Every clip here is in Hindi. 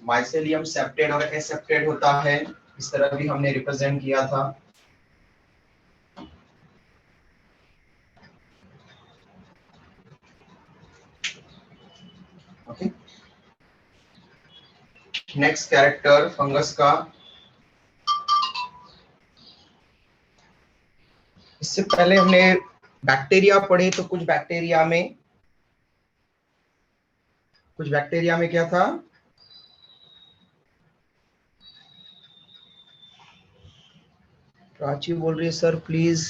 माइसेलियम सेप्टेड और एसेप्टेड होता है, इस तरह भी हमने रिप्रेजेंट किया था। ओके, नेक्स्ट कैरेक्टर फंगस का, इससे पहले हमने बैक्टीरिया पढ़े, तो कुछ बैक्टीरिया में क्या था, प्राची बोल रही है sir please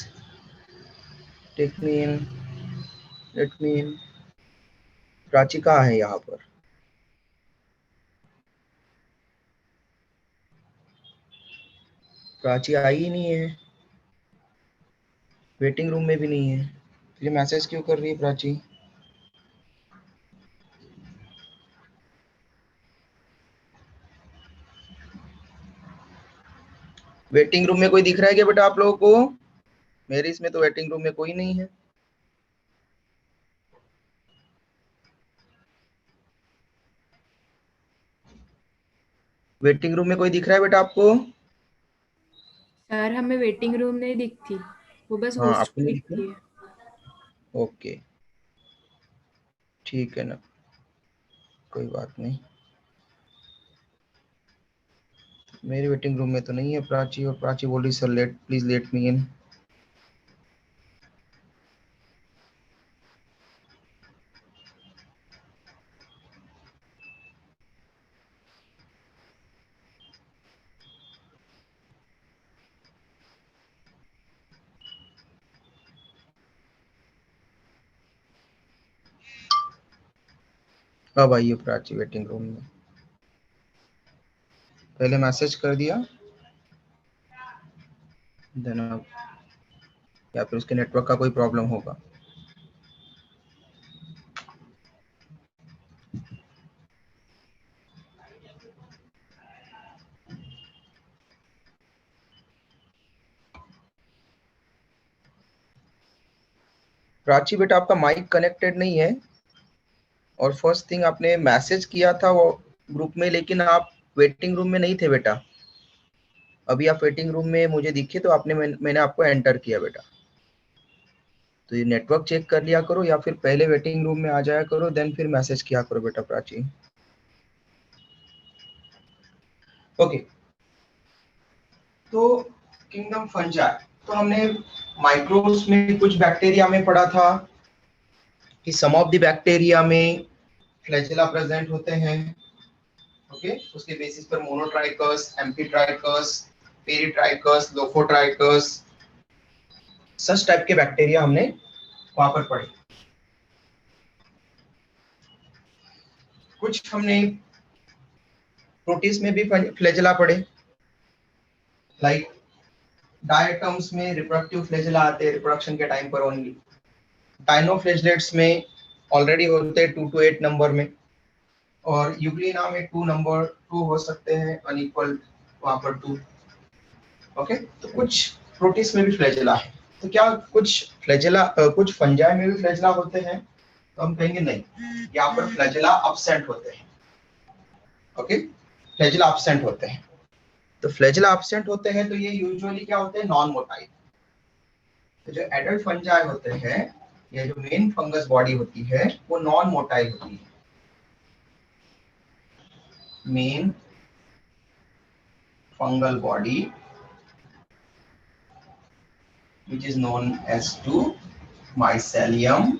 take me in, let me in. Prachi कहाँ है यहाँ पर? प्राची आई ही नहीं है, वेटिंग रूम में भी नहीं है, ये मैसेज क्यों कर रही है प्राची? वेटिंग रूम में कोई दिख रहा है क्या बेटा आप लोगों को? मेरे इसमें तो वेटिंग रूम में कोई नहीं है। वेटिंग रूम में कोई दिख रहा है बेटा आपको? सर हमें वेटिंग रूम नहीं दिखती, वो बस हाँ होस्ट आपको नहीं दिख दिखती है। रहा? ओके ठीक है ना, कोई बात नहीं। मेरी वेटिंग रूम में तो नहीं है प्राची, और प्राची बोल रही sir let please let me in. अब आइए प्राची वेटिंग रूम में, पहले मैसेज कर दिया देन अब, या फिर उसके नेटवर्क का कोई प्रॉब्लम होगा। प्राची बेटा आपका माइक कनेक्टेड नहीं है, और फर्स्ट थिंग आपने मैसेज किया था वो ग्रुप में, लेकिन आप वेटिंग रूम में नहीं थे बेटा। अभी आप वेटिंग रूम में मुझे दिखे तो मैंने आपको एंटर किया बेटा। तो ये नेटवर्क चेक कर लिया करो, या फिर पहले वेटिंग रूम में आ जाया करो, देन फिर मैसेज किया करो बेटा प्राची। ओके, तो किंगडम फंजाई, तो हमने माइक्रोब्स में कुछ बैक्टीरिया में पढ़ा था कि सम ऑफ द बैक्टीरिया में फ्लैजेला प्रेजेंट होते हैं। ओके, उसके बेसिस पर monotrichous, amphitrichous, peritrichous, lophotrichous, such type के बैक्टीरिया हमने वहां पर पढ़े। कुछ हमने प्रोटिस्ट में भी फ्लैजेला पढ़े, लाइक डायटम्स में रिप्रोडक्टिव फ्लैजेला आते हैं रिप्रोडक्शन के टाइम पर ओनली। डायनोफ्लैजेलेट्स में ऑलरेडी होते हैं 2 to 8 नंबर में, और यूग्लिना में 2 हो सकते हैं अनइक्वल, वहां पर 2। ओके, तो कुछ प्रोटिस्ट में भी फ्लैजेला है। तो क्या कुछ फ्लैजेला कुछ फंजाई में भी फ्लैजेला होते हैं? तो हम कहेंगे नहीं, यहाँ पर फ्लैजेला अब्सेंट होते हैं। ओके, फ्लैजेला अब्सेंट होते हैं। तो फ्लैजेला अब्सेंट होते हैं तो ये यूजुअली क्या होते हैं, नॉन मोटाइल। तो जो एडल्ट फंजाई होते हैं, या जो मेन फंगस बॉडी होती है, वो नॉन मोटाइल होती है। Main fungal body which is known as to mycelium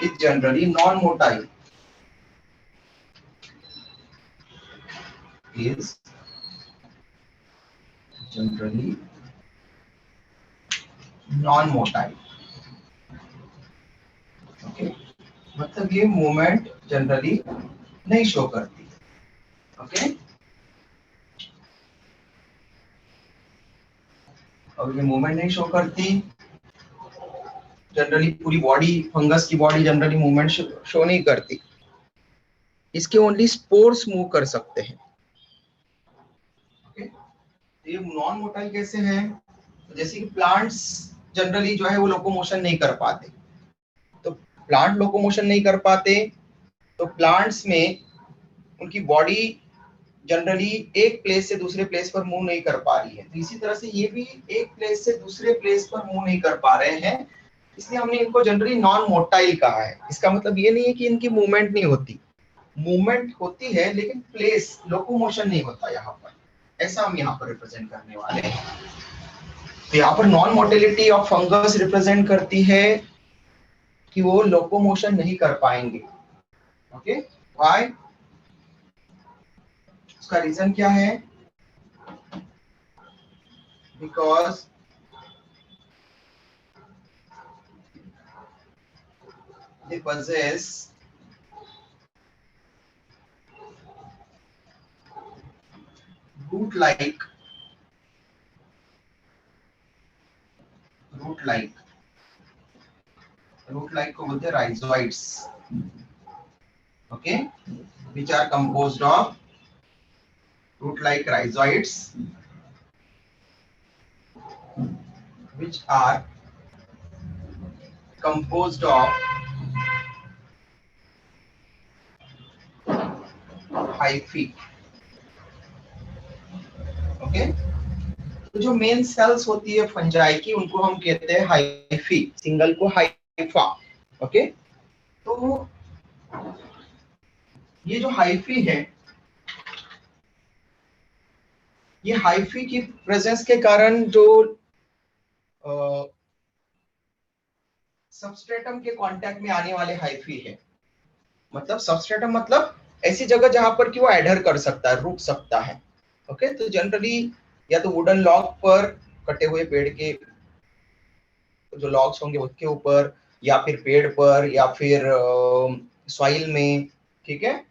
is generally non-motile, is generally non-motile। Okay, मतलब ये मूवमेंट जनरली नहीं शो करती। ओके, और ये मूवमेंट नहीं शो करती जनरली, पूरी बॉडी, फंगस की बॉडी जनरली मूवमेंट शो नहीं करती, इसके ओनली स्पोर्स मूव कर सकते हैं। ओके, तो ये नॉन मोटाइल कैसे हैं? जैसे कि प्लांट्स जनरली जो है वो लोकोमोशन नहीं कर पाते, तो प्लांट लोकोमोशन नहीं कर पाते तो प्लांट्स में उनकी बॉडी जनरली एक प्लेस से दूसरे प्लेस पर मूव नहीं कर पा रही है, तो इसी तरह से ये भी एक प्लेस से दूसरे प्लेस पर मूव नहीं कर पा रहे हैं, इसलिए हमने इनको जनरली नॉन मोटाइल कहा है। इसका मतलब ये नहीं है कि इनकी मूवमेंट नहीं होती, मूवमेंट होती है लेकिन प्लेस लोकोमोशन नहीं होता यहाँ पर, ऐसा हम यहाँ पर रिप्रेजेंट करने वाले हैं। तो यहाँ पर non motility of fungus represent करती है कि वो लोकोमोशन नहीं कर पाएंगे। Okay, why? उसका रीजन क्या है? बिकॉज they possess root-like को बोलते हैं rhizoids, okay, which are composed of root-like rhizoids, which are composed of hyphae, okay। तो जो मेन सेल्स होती है फंजाई की उनको हम कहते हैं हाइफी, सिंगल को हाइफा, ओके। तो ये जो हाइफी है, ये हाइफी की प्रेजेंस के कारण जो सबस्ट्रेटम के कांटेक्ट में आने वाले हाइफी है, मतलब सबस्ट्रेटम मतलब ऐसी जगह जहां पर कि वो एडहर कर सकता है, रुक सकता है, ओके। तो जनरली या तो वुडन लॉग पर, कटे हुए पेड़ के जो लॉग्स होंगे उसके ऊपर, या फिर पेड़ पर, या फिर सॉइल में, ठीक है,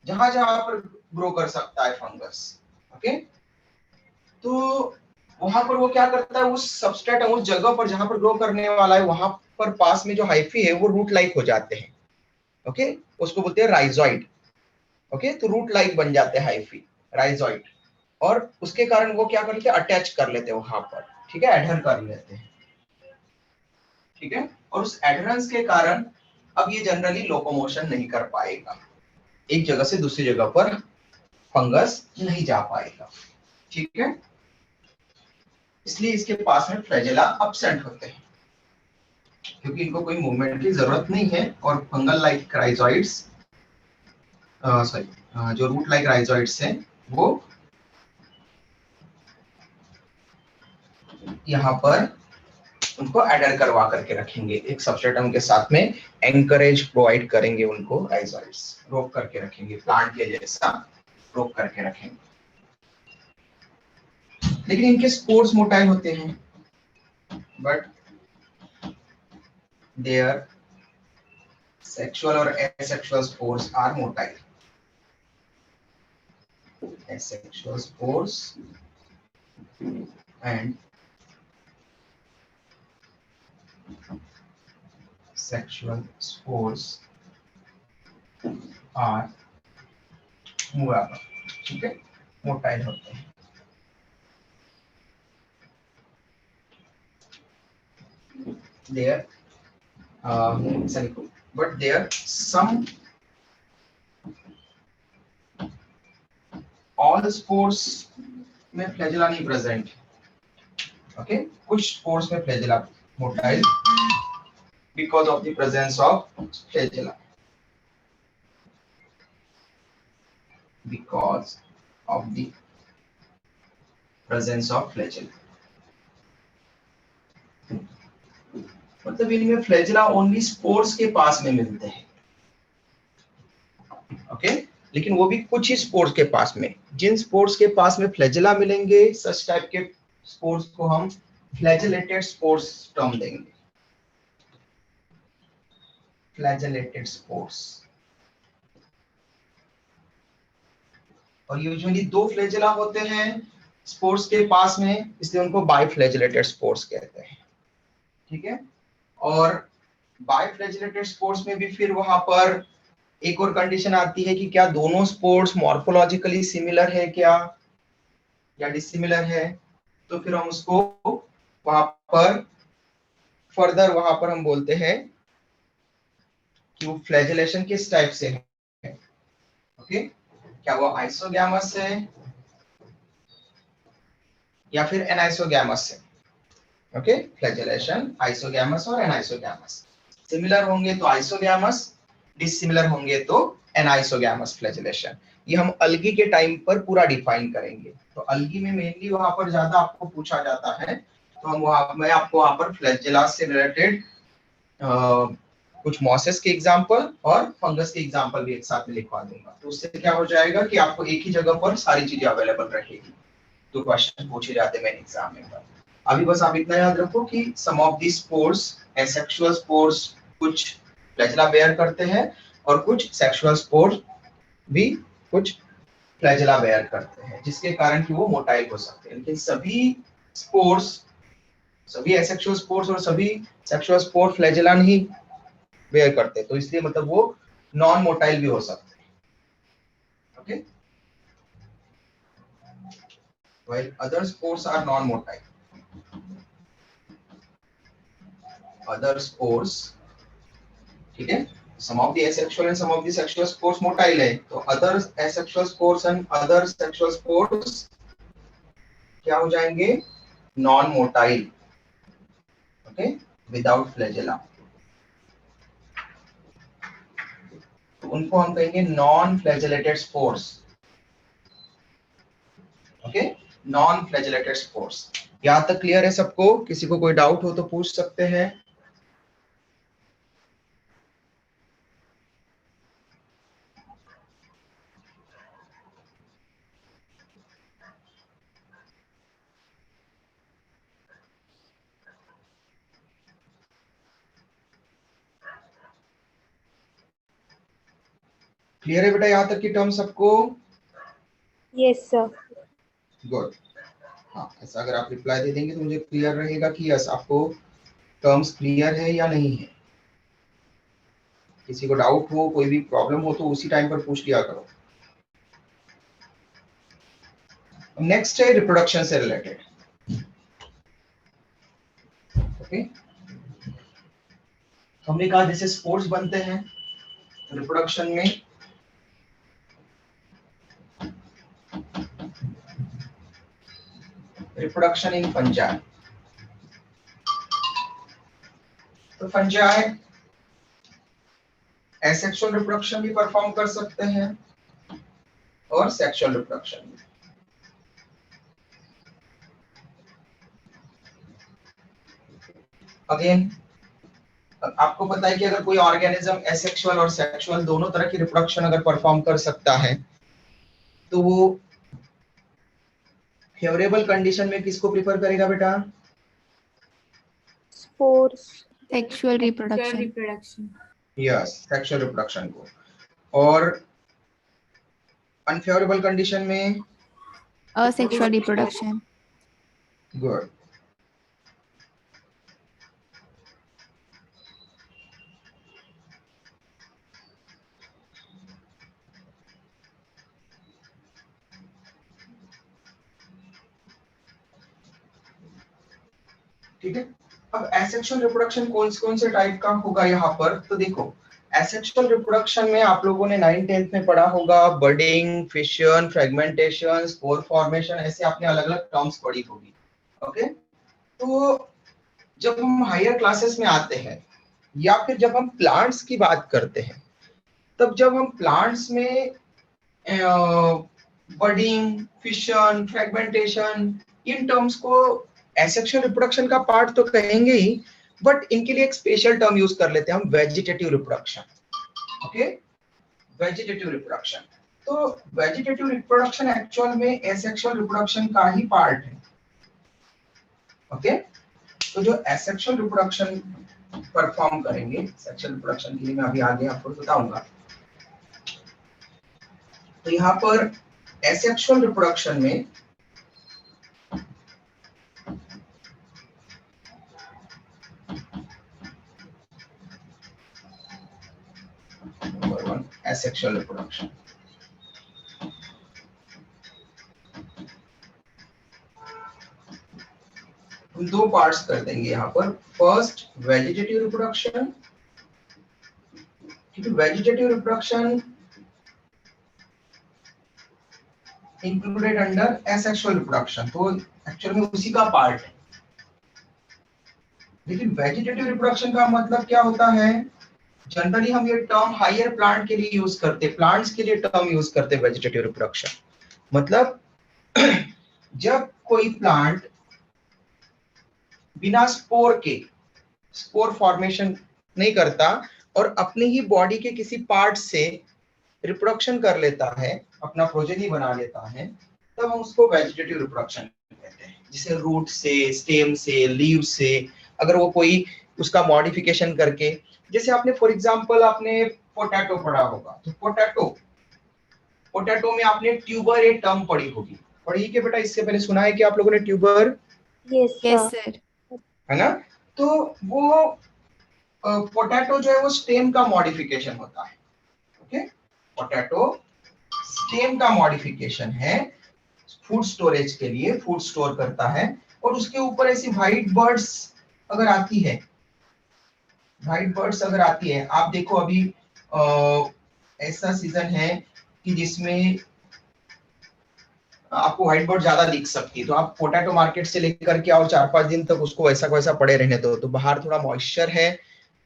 जहां जहां पर ग्रो कर सकता है फंगस, ओके। तो वहां पर वो क्या करता है, उस सबस्ट्रेटम, उस जगह पर जहां पर ग्रो करने वाला है, वहां पर पास में जो हाइफी है वो रूट लाइक हो जाते हैं, ओके। उसको बोलते हैं राइजॉइड, ओके। तो रूट लाइक बन जाते हैं हाइफी, राइजॉइड, और उसके कारण वो क्या करते हैं, अटैच कर लेते हैं वहां पर, ठीक है, एडहर कर लेते हैं, ठीक है। और उस एडहेरेंस के कारण अब ये जनरली लोकोमोशन नहीं कर पाएगा, एक जगह से दूसरी जगह पर फंगस नहीं जा पाएगा, ठीक है। इसलिए इसके पास में फ्लैजेला अब्सेंट होते हैं, क्योंकि इनको कोई मूवमेंट की जरूरत नहीं है, और फंगल लाइक राइजॉइड्स, सॉरी, जो रूट लाइक राइजॉइड्स हैं वो यहाँ पर उनको एडर करवा करके रखेंगे, एक सबस्ट्रेटम के साथ में एंकरेज प्रोवाइड करेंगे, उनको राइजॉइड्स रोक करके रखेंगे, प्लांट के जैसा रोक करके रखेंगे। लेकिन इनके स्पोर्स मोटाइल होते हैं, बट देयर सेक्सुअल और asexual spores are motile. Asexual spores and sexual spores are movable, ठीक है, मोटाइल होते हैं। There, sorry, but there some, all spores में फ्लैजेला नहीं प्रेजेंट, ओके। कुछ स्पोर्स में flagella motile because of the presence of flagella, because of the presence of flagella, मतलब इनमें फ्लैजेला ओनली स्पोर्स के पास में मिलते हैं, ओके। लेकिन वो भी कुछ ही स्पोर्स के पास में, जिन स्पोर्स के पास में फ्लैजेला मिलेंगे, सच टाइप के स्पोर्स को हम फ्लैजेलेटेड स्पोर्स टर्म देंगे, फ्लैजेलेटेड स्पोर्स। और यूजुअली दो फ्लैजेला होते हैं स्पोर्स के पास में, इसलिए उनको बाइफ्लैजेलेटेड स्पोर्स कहते हैं, ठीक है। और बाइफ्लैजेलेटेड स्पोर्स में भी फिर वहां पर एक और कंडीशन आती है कि क्या दोनों स्पोर्स मॉर्फोलॉजिकली सिमिलर है क्या, या डिसिमिलर है, तो फिर हम उसको वहां पर फर्दर वहां पर हम बोलते हैं कि वो फ्लैजेलेशन किस टाइप से है, ओके, क्या वो आइसोगैमस है या फिर एनाइसोगैमस है? ओके, फ्लैजेलेशन आइसोगैमस और एनाइसोगैमस, सिमिलर होंगे तो आइसोगैमस, डिसिमिलर होंगे तो एनाइसोगैमस फ्लैजेलेशन। ये हम अलगी के टाइम पर पूरा डिफाइन करेंगे। तो अलगी में मेनली वहां पर ज्यादा आपको पूछा जाता है, तो मैं आपको वहां पर फ्लैजेला से रिलेटेड कुछ मॉसेस के एग्जांपल और फंगस के एग्जांपल भी एक साथ में लिखवा दूंगा। तो उससे क्या हो जाएगा कि आपको एक ही जगह पर सारी चीजें अवेलेबल रहेगी, तो क्वेश्चन पूछे जाते हैं एग्जाम में। अभी बस आप इतना याद रखो कि sum of the spores, asexual spores कुछ फ्लैजेला बेयर करते हैं और कुछ सेक्सुअल स्पोर्स भी कुछ फ्लैजेला बेयर करते हैं, जिसके कारण कि वो मोटाइल हो सकते हैं। लेकिन सभी स्पोर्स, सभी एसेक्सुअल स्पोर्स और सभी सेक्सुअल स्पोर्स फ्लैजेला नहीं बेयर करते, तो इसलिए मतलब वो नॉन मोटाइल भी हो सकते हैं। Okay, while other spores are non motile, other spores, ठीक है, some of the asexual and some of the sexual spores motile है, तो other asexual spores and other sexual spores क्या हो जाएंगे? Non motile, okay, without flagella, तो उनको हम कहेंगे non flagellated spores. Okay, non flagellated spores. यहां तक क्लियर है सबको? किसी को कोई डाउट हो तो पूछ सकते हैं। क्लियर है बेटा यहाँ तक की टर्म सबको? Yes sir. गुड। हाँ, ऐसा अगर आप रिप्लाई दे देंगे तो मुझे क्लियर रहेगा कि यस आपको टर्म्स क्लियर है या नहीं है। किसी को डाउट हो, कोई भी प्रॉब्लम हो तो उसी टाइम पर पूछ लिया करो। नेक्स्ट है रिप्रोडक्शन से रिलेटेड। ओके, हमने कहा जैसे स्पोर्स बनते हैं रिप्रोडक्शन में, रिप्रोडक्शन इन फंजाई, तो फंजाई एसेक्सुअल रिप्रोडक्शन भी परफॉर्म कर सकते हैं और सेक्सुअल रिप्रोडक्शन भी। अगेन आपको पता है कि अगर कोई ऑर्गेनिज्म एसेक्सुअल और सेक्सुअल दोनों तरह की रिप्रोडक्शन अगर परफॉर्म कर सकता है, तो वो फेवरेबल कंडीशन में किसको प्रिफर करेगा बेटा? Spores. Sexual reproduction. Yes, sexual reproduction को। और अनफेवरेबल कंडीशन में असेक्सुअल रिप्रोडक्शन। गुड। ठीक है, अब एसेक्सुअल रिप्रोडक्शन कौन से टाइप का होगा यहाँ पर? तो देखो, एसेक्सुअल रिप्रोडक्शन में आप लोगों ने 9th-10th में पढ़ा होगा budding, fission, fragmentation, spore formation, ऐसे आपने अलग अलग टर्म्स पढ़ी होगी। ओके, तो जब हम हायर क्लासेस में आते हैं या फिर जब हम प्लांट्स की बात करते हैं, तब जब हम प्लांट्स में budding, fission, fragmentation, in terms को एसेक्सुअल रिप्रोडक्शन का पार्ट तो कहेंगे ही, बट इनके लिए एक स्पेशल टर्म यूज कर लेते हैं हम, vegetative reproduction. Okay, vegetative reproduction. तो वेजिटेटिव रिप्रोडक्शन एक्चुअल में एसेक्सुअल रिप्रोडक्शन का ही पार्ट है। ओके, तो जो एसेक्सुअल रिप्रोडक्शन परफॉर्म करेंगे, सेक्सुअल रिप्रोडक्शन के लिए मैं अभी आगे आपको बताऊंगा। तो यहाँ पर एसेक्सुअल रिप्रोडक्शन में नंबर 1 एसेक्सुअल रिप्रोडक्शन। हम दो पार्ट्स कर देंगे यहाँ पर। फर्स्ट वेजिटेटिव रिप्रोडक्शन, क्योंकि vegetative reproduction included under asexual reproduction, तो एक्चुअल में उसी का पार्ट है। लेकिन वेजिटेटिव रिप्रोडक्शन का मतलब क्या होता है? जनरली हम ये टर्म हायर प्लांट के लिए यूज करते, प्लांट्स के लिए टर्म यूज करते वेजिटेटिव रिप्रोडक्शन। मतलब जब कोई प्लांट बिना स्पोर के, स्पोर फॉर्मेशन नहीं करता और अपने ही बॉडी के किसी पार्ट से रिप्रोडक्शन कर लेता है, अपना प्रोजेनी बना लेता है, तब हम उसको वेजिटेटिव रिप्रोडक्शन कहते हैं। जिसे रूट से, स्टेम से, लीव से अगर वो कोई उसका मॉडिफिकेशन करके, जैसे आपने फॉर एग्जांपल आपने पोटैटो पढ़ा होगा, तो पोटैटो में आपने ट्यूबर एक टर्म पढ़ी होगी, पढ़ी कि बेटा इससे पहले सुना है कि आप लोगों ने tuber? Yes, Yes, sir. sir. है ना? तो वो पोटैटो जो है वो स्टेम का मॉडिफिकेशन होता है। ओके, पोटैटो स्टेम का मॉडिफिकेशन है, फूड स्टोरेज के लिए फूड स्टोर करता है। और उसके ऊपर ऐसी व्हाइट बर्ड्स अगर आती है, व्हाइट बर्ड्स अगर आती है, आप देखो अभी ऐसा सीजन है कि जिसमें आपको व्हाइट बर्ड ज्यादा दिख सकती है, तो आप पोटैटो मार्केट से लेकर के आओ, 4-5 दिन तक उसको वैसा वैसा पड़े रहने दो, तो बाहर थोड़ा मॉइस्चर है,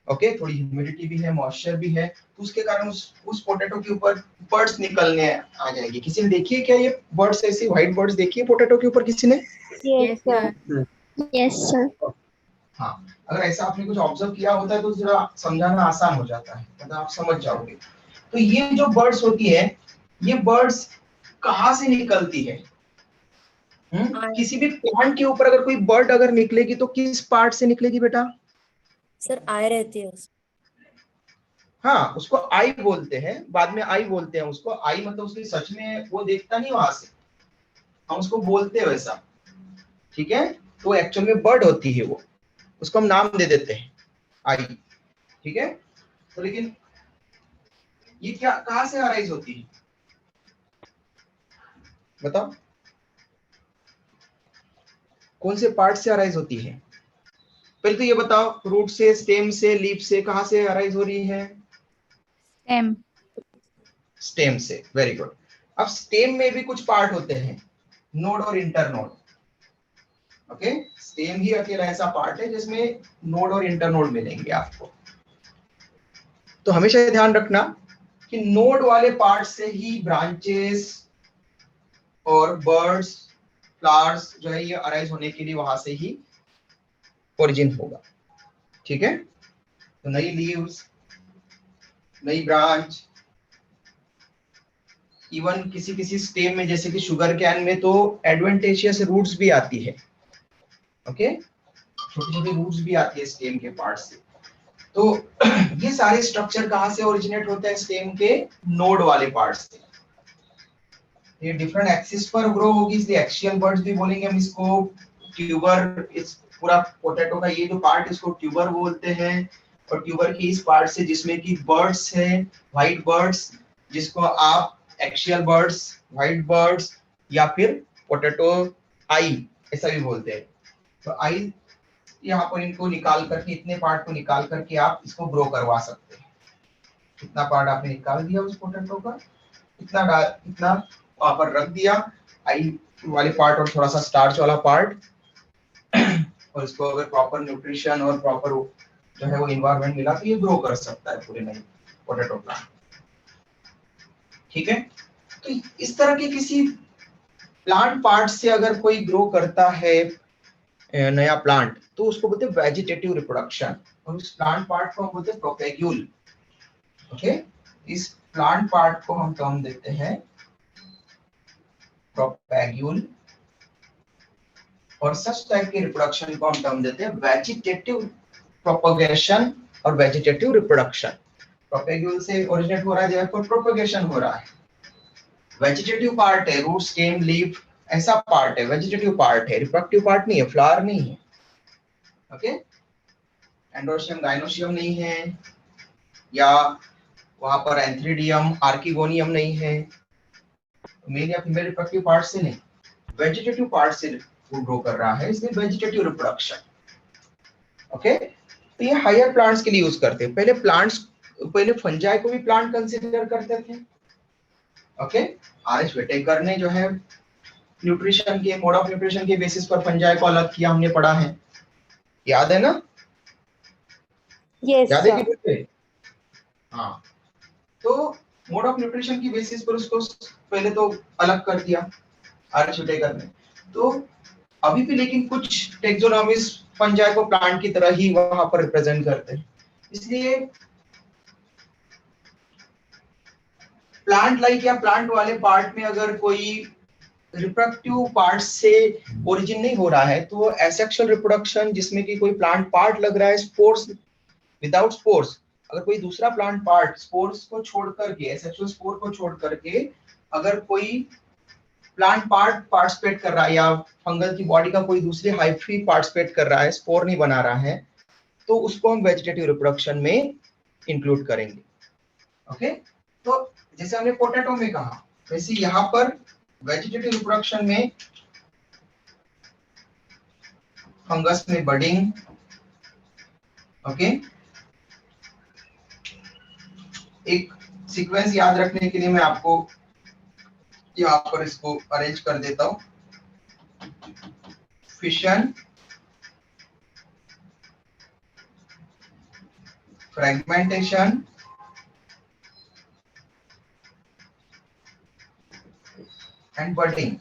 ओके, थोड़ी ह्यूमिडिटी भी है, मॉइस्चर भी है, तो उसके कारण उस पोटैटो के ऊपर बर्ड्स निकलने आ जाएगी। किसी ने देखी है क्या ये बर्ड्स, ऐसी व्हाइट बर्ड्स देखी है पोटैटो के ऊपर किसी ने? Yes, Yes, sir. sir. Yes, sir. हाँ, अगर ऐसा आपने कुछ ऑब्जर्व किया होता है तो जरा समझाना आसान हो जाता है, मतलब आप समझ जाओगे। तो ये जो बर्ड्स होती है, ये बर्ड्स कहाँ से निकलती है? किसी भी प्लांट के ऊपर अगर कोई बर्ड अगर निकलेगी तो किस पार्ट से निकलेगी बेटा? सर आय रहती है उसमें। हाँ, उसको आई बोलते हैं, बाद में आई बोलते हैं उसको। आई मतलब उसकी सच में वो देखता नहीं वहां से, हम उसको बोलते हैं वैसा, ठीक है? तो एक्चुअल में बर्ड होती है वो, उसको हम नाम दे देते हैं आई, ठीक है? तो लेकिन ये क्या, कहाँ से अराइज होती है बताओ? कौन से पार्ट से अराइज होती है? पहले तो ये बताओ, रूट से, स्टेम से, लीफ से, कहाँ से अराइज हो रही है? Stem. स्टेम से, वेरी गुड। अब स्टेम में भी कुछ पार्ट होते हैं, नोड और इंटरनोड। ओके, स्टेम ही अकेला ऐसा पार्ट है जिसमें नोड और इंटरनोड मिलेंगे आपको। तो हमेशा ये ध्यान रखना कि नोड वाले पार्ट से ही ब्रांचेस और बर्ड्स, फ्लावर्स जो है ये अराइज होने के लिए वहां से ही ओरिजिन होगा, ठीक है? तो नई लीव्स, नई ब्रांच, इवन किसी किसी स्टेम में जैसे कि शुगर कैन में तो एडवेंटेशियस रूट्स भी आती है, ओके, छोटी छोटी रूट्स भी आती है स्टेम के पार्ट से। तो ये सारे स्ट्रक्चर कहाँ से ओरिजिनेट होते हैं? स्टेम के नोड वाले पार्ट से। ये डिफरेंट एक्सिस पर ग्रो होगी, इसलिए एक्सियल बर्ड्स भी बोलेंगे हम इसको। ट्यूबर, इस पूरा पोटैटो का ये जो पार्ट इसको ट्यूबर बोलते हैं। और ट्यूबर की इस पार्ट से जिसमें कि बर्ड्स है, व्हाइट बर्ड्स, जिसको आप एक्सियल बर्ड्स, व्हाइट बर्ड्स या फिर पोटैटो आई ऐसा भी बोलते हैं। तो आई यहाँ पर इनको निकाल करके, इतने पार्ट को निकाल करके आप इसको ग्रो करवा सकते हैं। इतना पार्ट आपने निकाल दिया उस पोटैटो का, इतना वहां पर रख दिया, आई वाले पार्ट और थोड़ा सा स्टार्च वाला पार्ट, और इसको अगर प्रॉपर न्यूट्रिशन और प्रॉपर जो है वो इन्वायरमेंट मिला तो ये ग्रो कर सकता है पूरे नए पोटैटो प्लांट, ठीक है? तो इस तरह के किसी प्लांट पार्ट से अगर कोई ग्रो करता है नया प्लांट, तो उसको बोलते हैं वेजिटेटिव रिप्रोडक्शन, और उस प्लांट पार्ट को हम बोलते हैं प्रोपेग्यूल, ओके? इस प्लांट पार्ट को हम टर्म देते हैं प्रोपेग्यूल, और सच टाइप के रिप्रोडक्शन को हम टर्म देते हैं वेजिटेटिव प्रोपगेशन और वेजिटेटिव रिप्रोडक्शन। प्रोपेग्यूल से ओरिजिनेट हो रहा है, जब प्रोपगेशन हो रहा है। वेजिटेटिव पार्ट है, रूट, स्टेम, लीफ, ऐसा पार्ट है, वेजिटेटिव पार्ट है, रिप्रोडक्टिव पार्ट नहीं है, फ्लावर नहीं है, ओके? एंड्रोशियम, गाइनोशियम नहीं है, या वहां पर एंथ्रीडियम, आर्किगोनियम नहीं है, मेल या फीमेल रिप्रोडक्टिव पार्ट से नहीं, वेजिटेटिव पार्ट से वो ग्रो कर रहा है, इसलिए वेजिटेटिव रिप्रोडक्शन, ओके? तो ये हायर प्लांट्स के लिए यूज करते हैं। पहले फंजाई को भी प्लांट कंसीडर करते थे, ओके? आर.एच. व्हिटेकर ने जो है न्यूट्रिशन के मोड ऑफ न्यूट्रिशन के बेसिस पर फंजाई को अलग किया, हमने पढ़ा है, याद है ना? Yes, याद है कि sir. भूल गए? हाँ, तो मोड ऑफ न्यूट्रिशन की बेसिस पर उसको पहले तो अलग कर दिया आर.एच. व्हिटेकर ने। तो अभी भी लेकिन कुछ टेक्सोनॉमीज फंजाई को प्लांट की तरह ही वहां पर रिप्रेजेंट करते हैं, इसलिए प्लांट लाइक या प्लांट वाले पार्ट में अगर कोई रिप्रोडक्टिव पार्ट से ओरिजिन नहीं हो रहा है तो एसेक्सुअल रिप्रोडक्शन, जिसमें कि कोई प्लांट पार्ट लग रहा है स्पोर्स विदाउट स्पोर्स, अगर कोई दूसरा प्लांट पार्ट स्पोर्स को छोड़ करके, एसेक्सुअल स्पोर को छोड़ करके अगर कोई प्लांट पार्ट पार्टिसिपेट कर रहा है या फंगल की बॉडी का कोई दूसरी हाइफी पार्टिसिपेट कर रहा है, स्पोर नहीं बना रहा है, तो उसको हम वेजिटेटिव रिप्रोडक्शन में इंक्लूड करेंगे। ओके, तो जैसे हमने पोटैटो में कहा, वैसे यहाँ पर वेजिटेटिव रिप्रोडक्शन में फंगस में बडिंग, ओके, एक सीक्वेंस याद रखने के लिए मैं आपको यहाँ पर इसको अरेंज कर देता हूँ। फिशन, फ्रेगमेंटेशन, एंड बडिंग,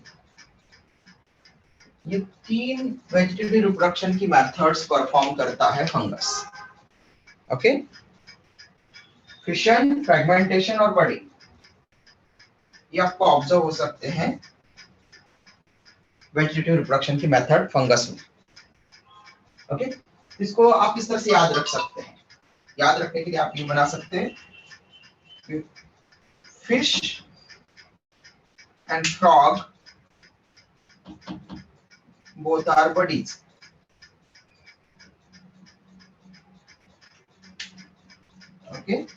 ये तीन वेजिटेटिव रिप्रोडक्शन की मेथड्स परफॉर्म करता है फंगस। ओके, फिशन, फ्रेगमेंटेशन और बडिंग, ये आपको ऑब्जर्व हो सकते हैं वेजिटेटिव रिप्रोडक्शन की मेथड फंगस में। ओके, इसको आप इस तरह से याद रख सकते हैं। याद रखने के लिए आप ये बना सकते हैं, fish and frog both are buddies. Okay,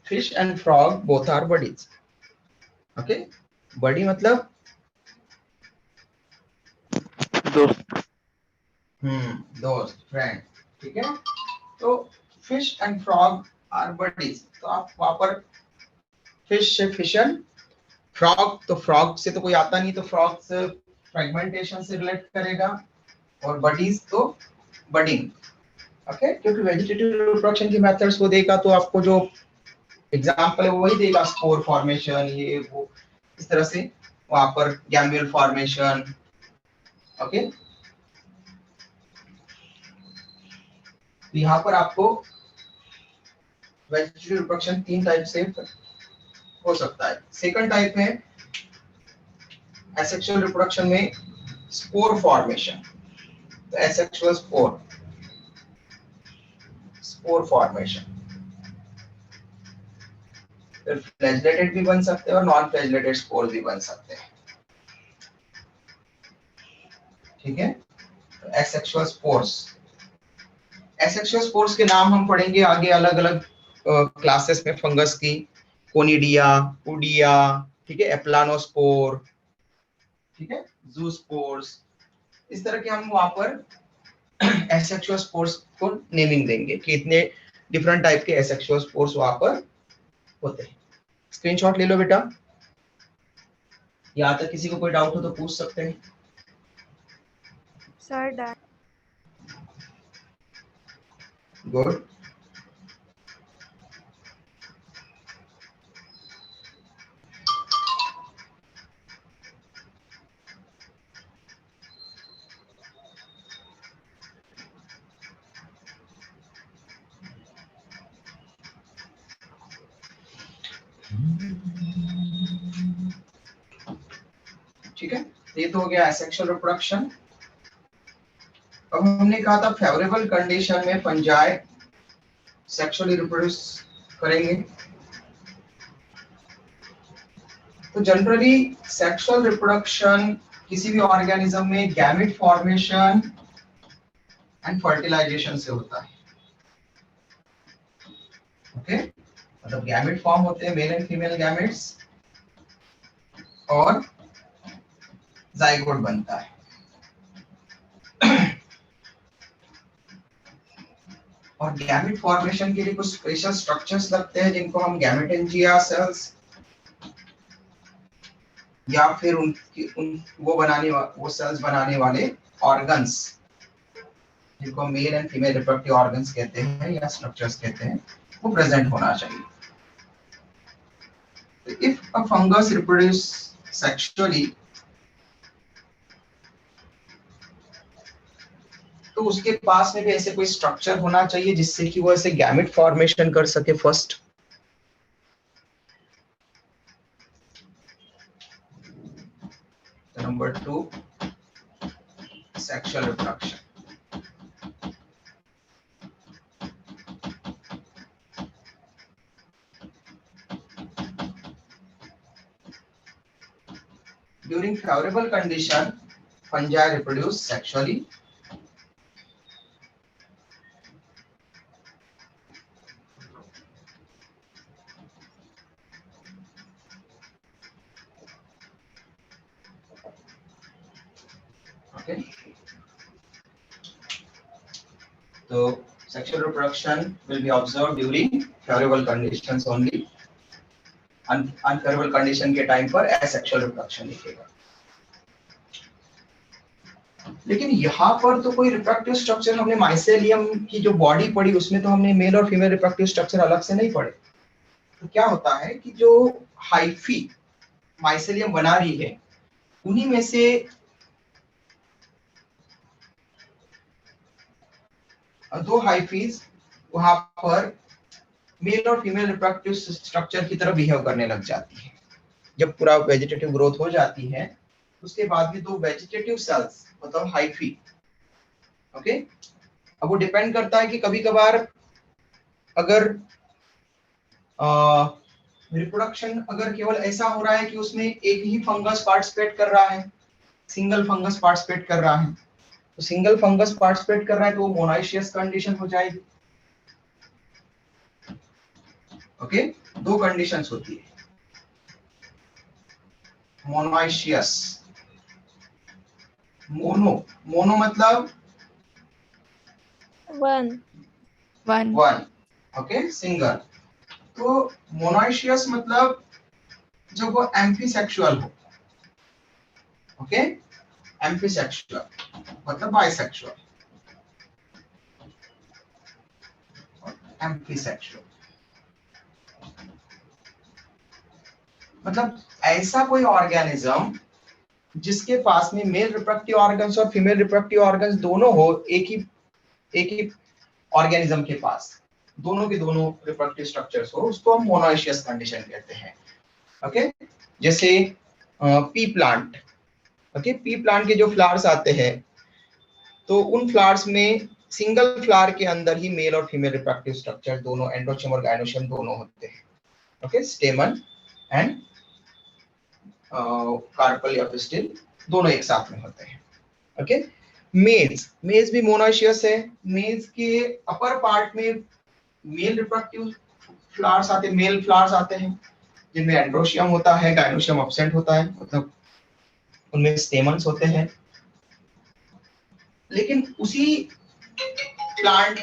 fish and frog both are buddies. Okay, buddy मतलब दोस्त। दोस्त, फ्रेंड, ठीक है। तो fish and frog are buddies, तो आप वहां पर फिश से फिशन, फ्रॉग तो फ्रॉग से तो कोई आता नहीं, तो फ्रॉग से फ्रेगमेंटेशन से रिलेट करेगा, और बडीज तो बडिंग। ओके, क्योंकि वेजिटेटिव रिप्रोडक्शन की मेथड्स वो देगा तो आपको जो एग्जांपल है वो वही देगा, स्पोर फॉर्मेशन, ये वो, इस तरह से वहां पर गैम्यूल फॉर्मेशन। ओके, यहाँ पर आपको वेजिटेटिव रिप्रोडक्शन तीन टाइप से हो सकता है। सेकंड टाइप है एसेक्सुअल रिप्रोडक्शन में स्पोर फॉर्मेशन। तो एसेक्सुअल स्पोर, स्पोर फॉर्मेशन, फिर फ्लैजेलेटेड भी बन सकते हैं और नॉन फ्लैजेलेटेड स्पोर भी बन सकते हैं। ठीक है, तो एसेक्सुअल स्पोर्स, एसेक्सुअल स्पोर्स के नाम हम पढ़ेंगे आगे अलग अलग क्लासेस में, फंगस की, कोनिडिया, उडिया, ठीक है, एप्लानोस्पोर, ठीक है, जूस्पोर्स, इस तरह के हम वहां पर एसेक्सुअल स्पोर्स को नेमिंग देंगे कि इतने डिफरेंट टाइप के एसेक्सुअल स्पोर्स वहां पर होते हैं। स्क्रीनशॉट ले लो बेटा, यहाँ तक किसी को कोई डाउट हो तो पूछ सकते हैं। Sir, done. गुड, ठीक है, ये तो हो गया एसेक्सुअल रिप्रोडक्शन। अब हमने कहा था फेवरेबल कंडीशन में फंजाई सेक्सुअली रिप्रोड्यूस करेंगे। तो जनरली सेक्सुअल रिप्रोडक्शन किसी भी ऑर्गेनिज्म में गैमेट फॉर्मेशन एंड फर्टिलाइजेशन से होता है। ओके, मतलब गैमेट फॉर्म होते हैं, मेल एंड फीमेल गैमेट्स, और जाइगोट बनता है। और गैमेट फॉर्मेशन के लिए कुछ स्पेशल स्ट्रक्चर्स लगते हैं जिनको हम गैमेटेंजिया सेल्स या फिर वो सेल्स बनाने वाले ऑर्गन्स जिनको male and female reproductive organs कहते हैं या स्ट्रक्चर्स कहते हैं, वो प्रेजेंट होना चाहिए. If a fungus reproduce sexually, तो उसके पास में भी ऐसे कोई स्ट्रक्चर होना चाहिए जिससे कि वो ऐसे गैमेट फॉर्मेशन कर सके first. Number 2, sexual reproduction. During favorable condition, fungi reproduce sexually. Okay. So sexual reproduction will be observed during favorable conditions only. Unfavorable condition के टाइम पर asexual reproduction दिखेगा. लेकिन यहाँ पर तो कोई रिप्रोडक्टिव स्ट्रक्चर हमने माइसेलियम की जो बॉडी पढ़ी उसमें तो हमने मेल और फीमेल रिप्रोडक्टिव स्ट्रक्चर अलग से नहीं पढ़े. तो क्या होता है कि जो हाइफी माइसेलियम बना रही है उन्हीं में से दो हाइफीज वहां पर मेल और फीमेल रिप्रोडक्टिव स्ट्रक्चर की तरह बिहेव करने लग जाती है. जब पूरा वेजिटेटिव ग्रोथ हो जाती है उसके बाद भी दो वेजिटेटिव सेल्स मतलब हाइफी. ओके. अब वो डिपेंड करता है कि कभी कभार अगर रिप्रोडक्शन अगर केवल ऐसा हो रहा है कि उसमें एक ही फंगस पार्टिसिपेट कर रहा है, सिंगल फंगस पार्टिसिपेट कर रहा है, तो सिंगल फंगस पार्टिसिपेट कर रहा है तो वो मोनाइशियस कंडीशन हो जाएगी. ओके. दो कंडीशंस होती है. मोनाइशियस, मोनो मतलब One. वन. ओके. सिंगल. तो मोनाइशियस मतलब जब वो एम्फीसेक्सुअल हो. ओके. एम्फीसेक्सुअल मतलब बाइसेक्सुअल. एम्फीसेक्सुअल मतलब ऐसा कोई ऑर्गेनिज्म जिसके पास में मेल रिप्रोडक्टिव ऑर्गन्स और फीमेल रिप्रोडक्टिव ऑर्गन्स दोनों हो. एक ही ऑर्गेनिज्म के पास दोनों के दोनों रिप्रोडक्टिव स्ट्रक्चर्स हो, उसको हम मोनोइशियस कंडीशन कहते हैं. ओके. जैसे P plant. Okay. P plant के जो फ्लावर्स आते हैं तो उन फ्लावर्स में सिंगल फ्लावर के अंदर ही मेल और फीमेल रिप्रोडक्टिव स्ट्रक्चर दोनों एंड्रोशियम और गायनोशियम दोनों होते हैं. ओके. स्टेमन एंड कार्पल या पिस्टिल दोनों एक साथ में होते हैं. ओके. मेज भी मोनोइशियस है. मेज के अपर पार्ट में मेल रिप्रोडक्टिव फ्लावर्स आते हैं, मेल फ्लावर्स आते हैं जिनमें एंड्रोशियम होता है, गायनोशियम एब्सेंट होता है, मतलब उनमें स्टेमन्स होते हैं. लेकिन उसी प्लांट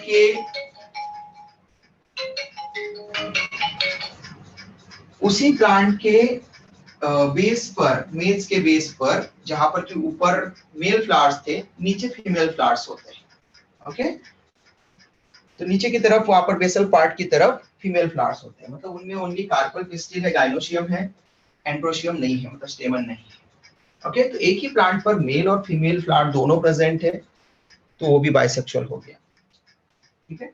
के बेस पर, मेज के बेस पर जहां पर कि ऊपर मेल फ्लावर्स थे नीचे फीमेल फ्लावर्स होते हैं. ओके. तो नीचे की तरफ वहां पर बेसल पार्ट की तरफ फीमेल फ्लावर्स होते हैं, मतलब उनमें ओनली कार्पल पिस्टिल है, गायनोशियम है, एंड्रोशियम नहीं है, मतलब स्टेमन नहीं है. ओके. तो एक ही प्लांट पर मेल और फीमेल फ्लावर दोनों प्रेजेंट है तो वो भी बाइसेक्सुअल हो गया. ठीक है.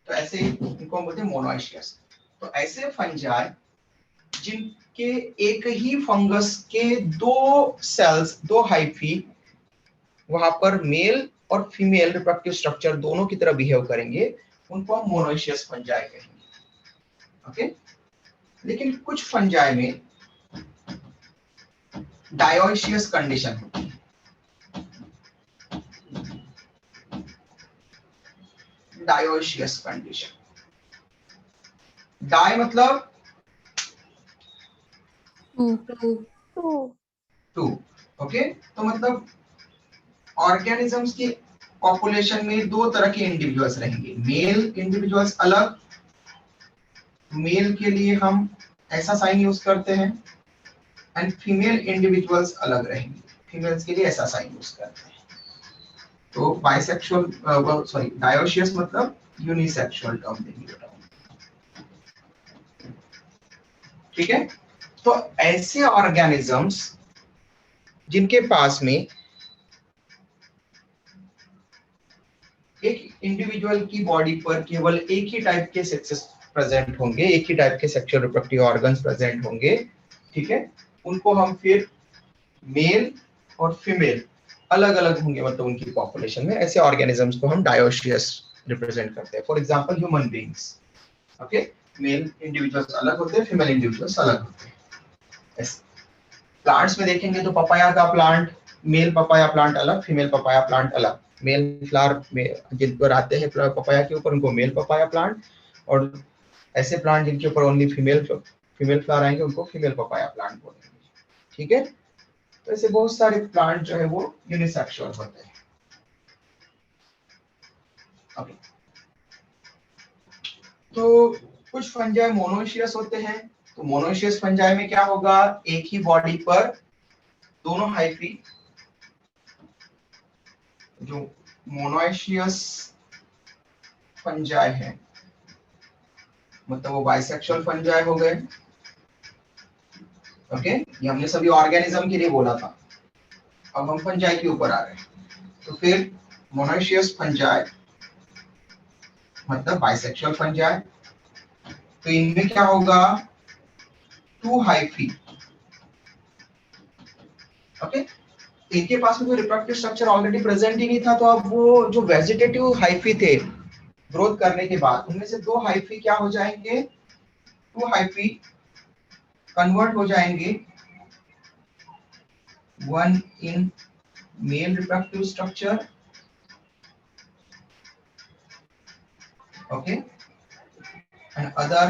तो ऐसे इनको हम बोलते हैं मोनोइशियस. तो ऐसे फंजाई जिनके एक ही फंगस के दो सेल्स, दो हाइफी वहां पर मेल और फीमेल रिप्रोडक्टिव स्ट्रक्चर दोनों की तरह बिहेव करेंगे, उनको हम मोनोइशियस फंजाई कहेंगे. ओके. लेकिन कुछ फंजाई में डायोइशियस कंडीशन होती है. डायोइशियस कंडीशन. डाई मतलब टू. ओके. तो मतलब ऑर्गेनिजम्स की पॉपुलेशन में दो तरह के इंडिविजुअल्स रहेंगे, मेल इंडिविजुअल्स अलग, मेल के लिए हम ऐसा साइन यूज करते हैं, एंड फीमेल इंडिविजुअल्स अलग रहेंगे, फीमेल्स के लिए ऐसा साइन यूज करते हैं। तो बाइसेक्सुअल सॉरी डायोशियस मतलब यूनिसेक्सुअल टर्म देंगे बेटा, ठीक है। तो ऐसे ऑर्गेनिजम्स जिनके पास में एक इंडिविजुअल की बॉडी पर केवल एक ही टाइप के सेक्सेस प्रेजेंट होंगे, एक ही टाइप के सेक्सुअल रिप्रोडक्टिव ऑर्गन्स प्रेजेंट होंगे, ठीक है, उनको हम फिर मेल और फीमेल अलग अलग होंगे, मतलब उनकी पॉपुलेशन में, ऐसे ऑर्गेनिजम्स को हम डायोशियस रिप्रेजेंट करते हैं। For example human beings, okay, male individuals अलग होते हैं, फीमेल इंडिविजुअल्स अलग होते हैं। प्लांट्स में देखेंगे तो पपाया का प्लांट, मेल पपाया प्लांट अलग, फीमेल पपाया प्लांट अलग, मेल फ्लावर में जिन पर आते हैं पपाया के ऊपर उनको मेल पपाया प्लांट, और ऐसे प्लांट जिनके ऊपर ओनली फीमेल फ्लावर आएंगे उनको फीमेल पपाया प्लांट बोलेंगे, ठीक है। तो ऐसे बहुत सारे प्लांट जो है वो यूनिसेक्सुअल होते हैं। ओके, तो कुछ फंजाई मोनोइशियस होते हैं। तो मोनोइशियस फंजाई में क्या होगा, एक ही बॉडी पर दोनों हाइफी, जो मोनोइशियस फंजाई है मतलब वो बाइसेक्सुअल फंजाई हो गए, ओके, ये हमने सभी ऑर्गेनिज्म के लिए बोला था। अब हम फंजाई के ऊपर आ रहे हैं, तो फिर मोनोइशियस फंजाई मतलब बाइसेक्सुअल फंजाई, तो इनमें क्या होगा, टू हाइफी, ओके, इनके पास में जो रिप्रोडक्टिव स्ट्रक्चर ऑलरेडी प्रेजेंट ही नहीं था, तो अब वो जो वेजिटेटिव हाइफी थे ग्रोथ करने के बाद, उनमें से दो हाइफी क्या हो जाएंगे, टू हाइफी कन्वर्ट हो जाएंगे, one in male reproductive structure, okay, and other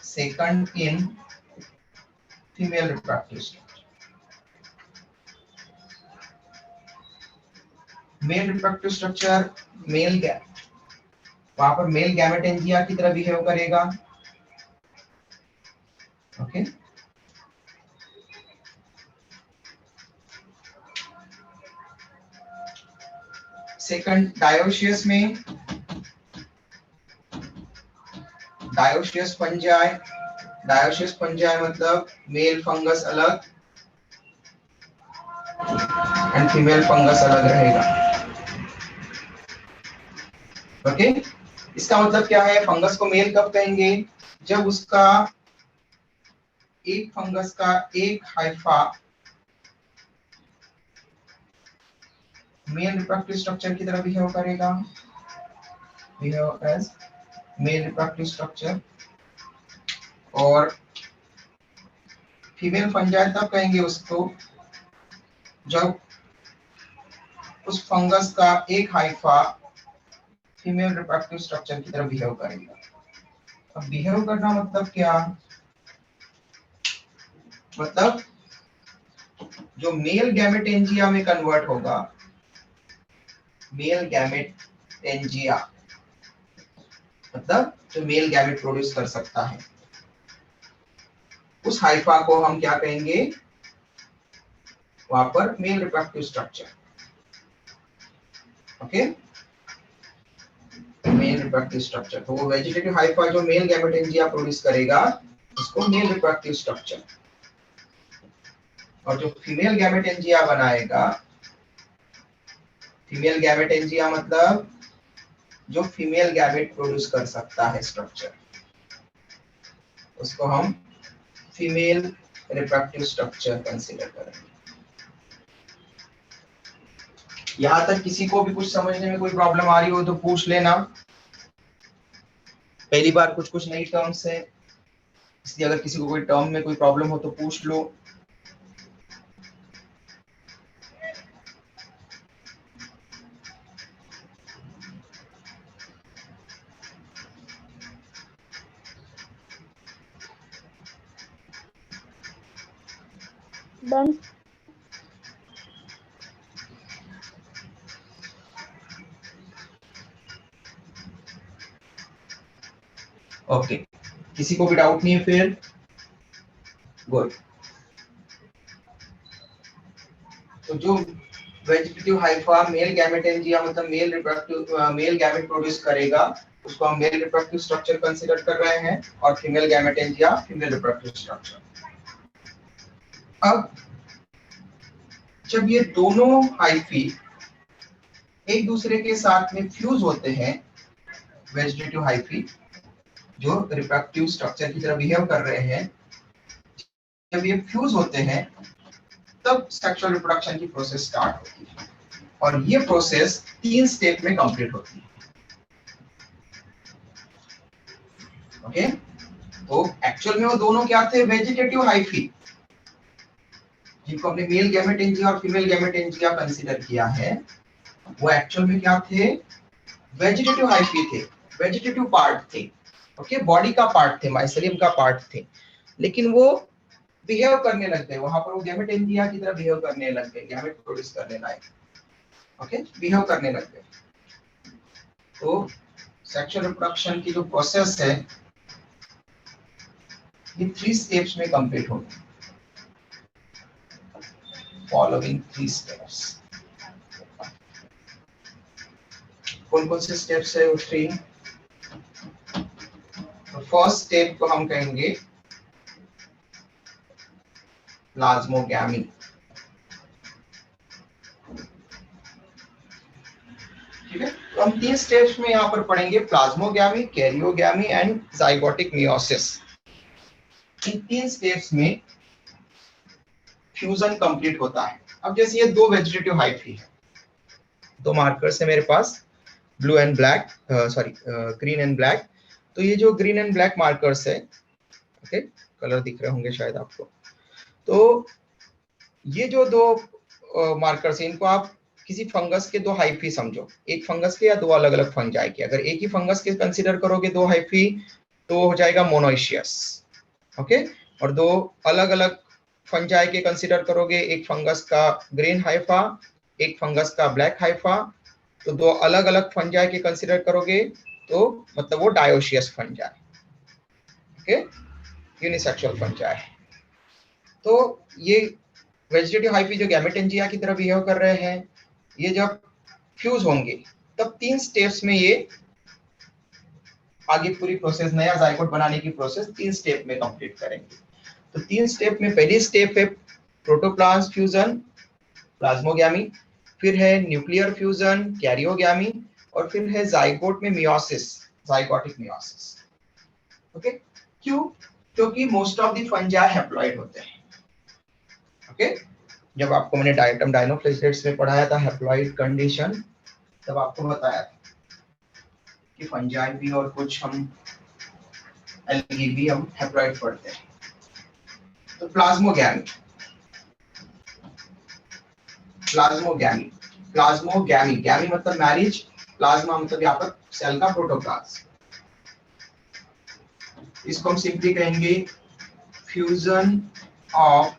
second in female reproductive structure. Male reproductive structure, male gamete, वहां पर मेल गैमेटेंजिया की तरह बिहेव करेगा, ओके, सेकंड डायोशियस में, डायोशियस फंजाई, डायोशियस फंजाई मतलब मेल फंगस अलग एंड फीमेल फंगस अलग रहेगा, ओके। इसका मतलब क्या है, फंगस को मेल कब कहेंगे, जब उसका एक फंगस का एक हाइफा मेल रिप्रोडक्टिव स्ट्रक्चर की तरह बिहेव करेगा, behave as male reproductive structure, और फीमेल फंजाई तब कहेंगे उसको जब उस फंगस का एक हाइफा फीमेल रिप्रोडक्टिव स्ट्रक्चर की तरह बिहेव करेगा। अब बिहेव करना मतलब क्या, मतलब जो मेल गैमेटेंजिया में कन्वर्ट होगा, मेल गैमेटेंजिया मतलब जो मेल गैमेट प्रोड्यूस कर सकता है, उस हाइफा को हम क्या कहेंगे, वहां पर mail reproductive structure, okay, mail reproductive structure. तो वो वेजिटेटिव हाइफा जो मेल गैमेटेंजिया प्रोड्यूस करेगा उसको मेल रिप्रोडक्टिव स्ट्रक्चर, और जो फीमेल गैमेटेंजिया बनाएगा, फीमेल गैमेटेंजिया मतलब जो फीमेल गैमेट प्रोड्यूस कर सकता है स्ट्रक्चर, उसको हम फीमेल रिप्रोडक्टिव स्ट्रक्चर कंसीडर करेंगे। यहां तक किसी को भी कुछ समझने में कोई प्रॉब्लम आ रही हो तो पूछ लेना, पहली बार कुछ कुछ नई टर्म्स है, इसलिए अगर किसी को कोई टर्म में कोई प्रॉब्लम हो तो पूछ लो। डन। ओके, किसी को भी डाउट नहीं है फिर? गुड। तो जो वेजिटेटिव हाइफा मेल गैमेटेंजिया मतलब मेल गैमेट प्रोड्यूस करेगा, उसको हम मेल रिप्रोडक्टिव स्ट्रक्चर कंसीडर कर रहे हैं, और female gametangia female reproductive structure. अब जब ये दोनों हाइफी एक दूसरे के साथ में फ्यूज होते हैं, वेजिटेटिव हाइफी जो रिप्रोडक्टिव स्ट्रक्चर की तरह बिहेव कर रहे हैं, जब ये फ्यूज होते हैं तब सेक्सुअल रिप्रोडक्शन की प्रोसेस स्टार्ट होती है, और ये प्रोसेस 3 स्टेप में कंप्लीट होती है। ओके, तो एक्चुअल में वो दोनों क्या थे? वेजिटेटिव हाइफी, जिनको हमने मेल गैमेटेंजिया और फीमेल गैमेटेंजिया कंसीडर किया है, वो एक्चुअल में क्या थे? वेजिटेटिव हाइफी थे, वेजिटेटिव पार्ट थे। ओके, बॉडी का पार्ट थे, माइसेलियम का पार्ट थे, लेकिन वो बिहेव करने लग गए, वहां पर वो गैमेटेंजिया की तरह बिहेव करने लग गए, गैमेट प्रोड्यूस करने लायक। ओके, बिहेव करने लग गए। तो सेक्सुअल रिप्रोडक्शन की जो प्रोसेस है ये 3 स्टेप्स में कंप्लीट होगी, फॉलोइंग 3 स्टेप्स। कौन कौन से स्टेप्स है वो 3? तो फर्स्ट स्टेप को हम कहेंगे प्लाज्मोगैमी। ठीक है, तो हम 3 स्टेप्स में यहाँ पर पढ़ेंगे, plasmogamy, karyogamy and zygotic meiosis. In 3 steps में फ्यूजन कंप्लीट होता है। अब जैसे ये 2 वेजिटेटिव हाइफी है, 2 मार्कर्स है मेरे पास, blue and black, sorry green and black. तो ये जो ग्रीन एंड ब्लैक मार्कर्स है, ओके, कलर दिख रहे होंगे शायद आपको। तो ये जो 2 मार्कर्स हैं, इनको आप किसी फंगस के 2 हाइफी समझो, एक फंगस के या 2 अलग अलग फंजाई के। अगर एक ही फंगस के कंसीडर करोगे 2 हाइफी, तो हो जाएगा मोनोइशियस। ओके, और 2 अलग अलग फंजाई के कंसीडर करोगे, एक फंगस का ग्रीन हाइफा, एक फंगस का ब्लैक हाइफा, तो 2 अलग अलग फंजाई के कंसीडर करोगे तो मतलब वो dioecious fungi. Okay, unisexual fungi. तो ये वेजिटेटिव हाइफी जो गैमेटेंजिया की तरह बिहेव कर रहे हैं, ये जब फ्यूज होंगे तब 3 स्टेप्स में ये आगे पूरी प्रोसेस, नया जाइगोट बनाने की प्रोसेस 3 स्टेप में कंप्लीट करेंगे। तो 3 स्टेप में पहली स्टेप है प्रोटोप्लाज्म फ्यूजन, प्लाज्मोगैमी, फिर है न्यूक्लियर फ्यूजन, कैरियोगैमी, और फिर है जाइगोट में मियोसिस, जाइगोटिक मियोसिस। ओके, क्यों? क्योंकि most of the fungi haploid होते हैं। ओके, जब आपको मैंने डायटम डायनोफ्लेजेलेट्स में पढ़ाया था हैप्लॉइड कंडीशन, तब आपको बताया था कि फंजाई भी और कुछ हम एल्गी भी हम हैप्लॉइड पढ़ते हैं। तो प्लाज्मोगैमी, प्लाज्मोगैमी, प्लाज्मोगैमी, गैमी मतलब मैरिज, प्लाज्मा मतलब यहाँ पर सेल का प्रोटोप्लाज्म। इसको हम सिंपली कहेंगे fusion of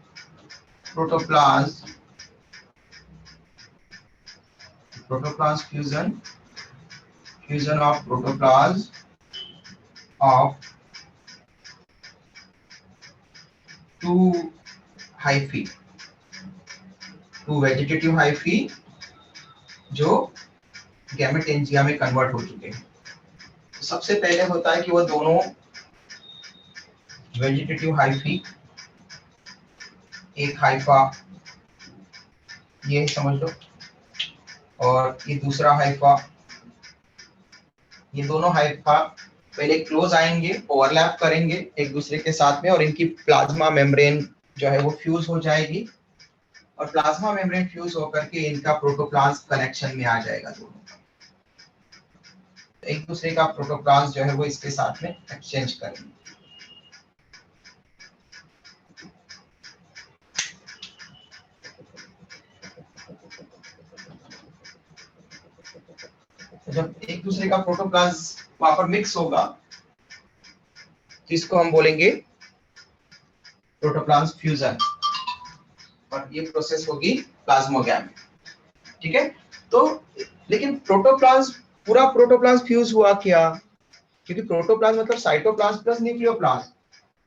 protoplasm, protoplasm fusion, fusion of protoplasm of 2 hyphae, 2 vegetative hyphae जो गैमेटेंजिया में कन्वर्ट हो चुके हैं। तो सबसे पहले होता है कि वो दोनों वेजिटेटिव हाइफी, एक हाइफा ये समझ लो, और ये दूसरा हाइफा, ये दोनों हाइफा पहले क्लोज आएंगे, ओवरलैप करेंगे एक दूसरे के साथ में, और इनकी प्लाज्मा मेम्ब्रेन जो है वो फ्यूज हो जाएगी, और प्लाज्मा मेम्ब्रेन फ्यूज होकर के इनका प्रोटोप्लाज्म कनेक्शन में आ जाएगा दोनों। एक दूसरे का प्रोटोप्लाज्म जो है वो इसके साथ में एक्सचेंज करेंगे। जब एक दूसरे का प्रोटोप्लाज्म वहां पर मिक्स होगा तो इसको हम बोलेंगे प्रोटोप्लाज्म फ्यूजन, और ये प्रोसेस होगी प्लाज्मोगैमी। ठीक है, तो लेकिन प्रोटोप्लाज्म, पूरा प्रोटोप्लाज्म फ्यूज हुआ क्या? क्योंकि प्रोटोप्लाज्म मतलब साइटोप्लाज्म प्लस न्यूक्लियोप्लाज्म।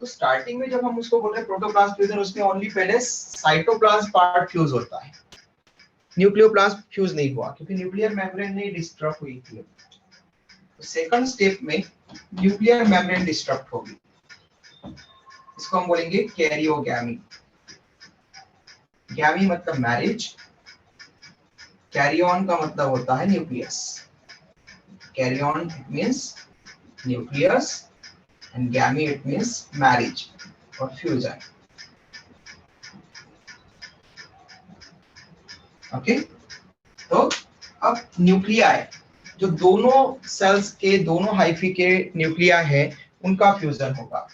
तो स्टार्टिंग में जब हम उसको बोल रहे हैं प्रोटोप्लाज्म फ्यूजन, उसमें ओनली पहले साइटोप्लाज्म पार्ट फ्यूज होता है, न्यूक्लियोप्लाज्म फ्यूज नहीं हुआ क्योंकि न्यूक्लियर मेम्ब्रेन नहीं डिस्टर्ब हुई थी। सेकंड स्टेप में न्यूक्लियर मेम्ब्रेन डिस्टर्ब होगी, इसको हम बोलेंगे कैरियोगैमी। गैमी मतलब मैरिज, कैरी ऑन का मतलब होता है nucleus. Carry on it means nucleus and गैमी it means marriage और फ्यूजन। ओके, तो अब न्यूक्लियाई जो दोनों सेल्स के, दोनों हाइफी के न्यूक्लिया है, उनका फ्यूजन होगा।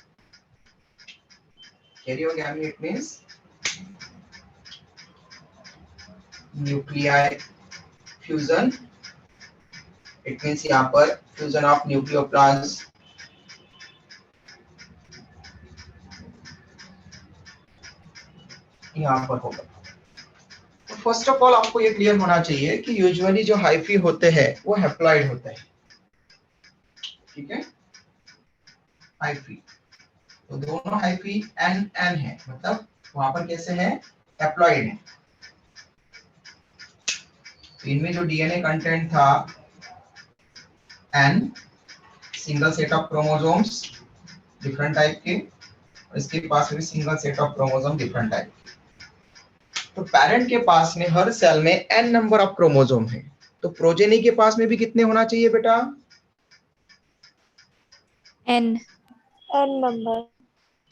Karyogamy it means nuclei fusion, it means यहाँ पर फ्यूजन ऑफ न्यूक्लियोप्लाज्म यहाँ पर होगा। तो फर्स्ट ऑफ ऑल आपको ये क्लियर होना चाहिए कि यूजुअली जो हाइफी होते हैं वो हैप्लॉइड होते हैं, ठीक है, हाइफी। तो दोनों हाइफी एन एन है, मतलब वहां पर कैसे है, हैप्लॉइड है। तो इनमें जो डीएनए कंटेंट था n, single set of chromosomes different type के, और इसके पास में single set of chromosome different type के। तो पेरेंट के पास में हर सेल में एन नंबर ऑफ क्रोमोसोम है, तो प्रोजेनी के पास में भी कितने होना चाहिए बेटा, N.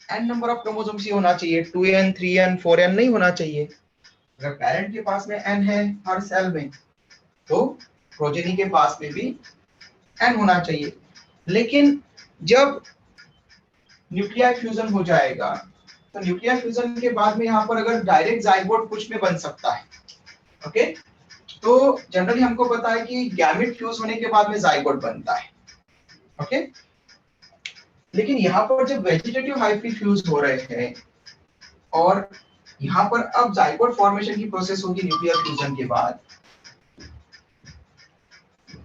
n number of chromosomes ही होना चाहिए, 2n 3n 4n नहीं होना चाहिए। अगर पेरेंट के पास में n है हर सेल में, तो प्रोजेनी के पास में भी n होना चाहिए। लेकिन जब न्यूक्लियर फ्यूजन हो जाएगा, तो न्यूक्लियर फ्यूजन के बाद में यहाँ पर अगर डायरेक्ट जाइगोट कुछ में बन सकता है। ओके, तो जनरली हमको पता है कि गैमेट फ्यूज होने के बाद में जाइगोट बनता है। ओके, लेकिन यहाँ पर जब वेजिटेटिव हाइफी फ्यूज हो रहे हैं और यहाँ पर अब जाइगोट फॉर्मेशन की प्रोसेस होगी न्यूक्लियर फ्यूजन के बाद,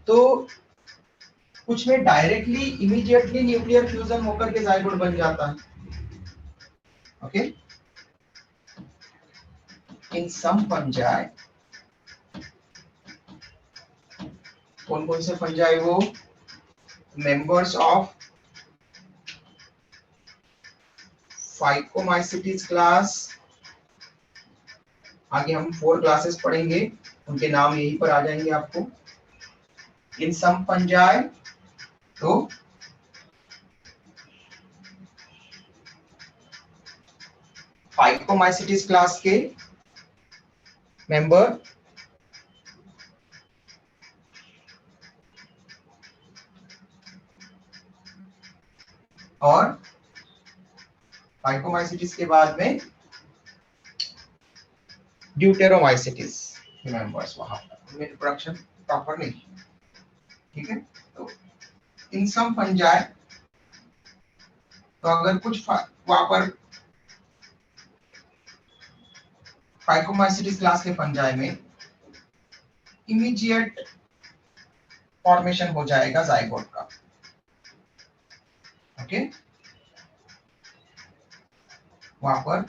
तो कुछ में डायरेक्टली इमीडिएटली न्यूक्लियर फ्यूजन होकर के जाइगोट बन जाता है। ओके, इन सम फंजाई, कौन कौन से फंजाई, वो मेंबर्स ऑफ फाइकोमाइसिटीज क्लास, आगे हम 4 क्लासेस पढ़ेंगे, उनके नाम यहीं पर आ जाएंगे आपको। इन सम फंजाई, तो फाइकोमाइसिटीज क्लास के मेंबर और फाइकोमाइसिटीज के बाद में ड्यूटेरोमाइसिटीज के मेंबर्स, वहां पर उनमें रिप्रोडक्शन प्रॉपर नहीं, ठीक है। तो इन सम फंजाई, तो अगर कुछ वहां पर फाइकोमाइसिटीज क्लास के फंजाई में इमीडिएट फॉर्मेशन हो जाएगा जाइगोट का। ओके, वहां पर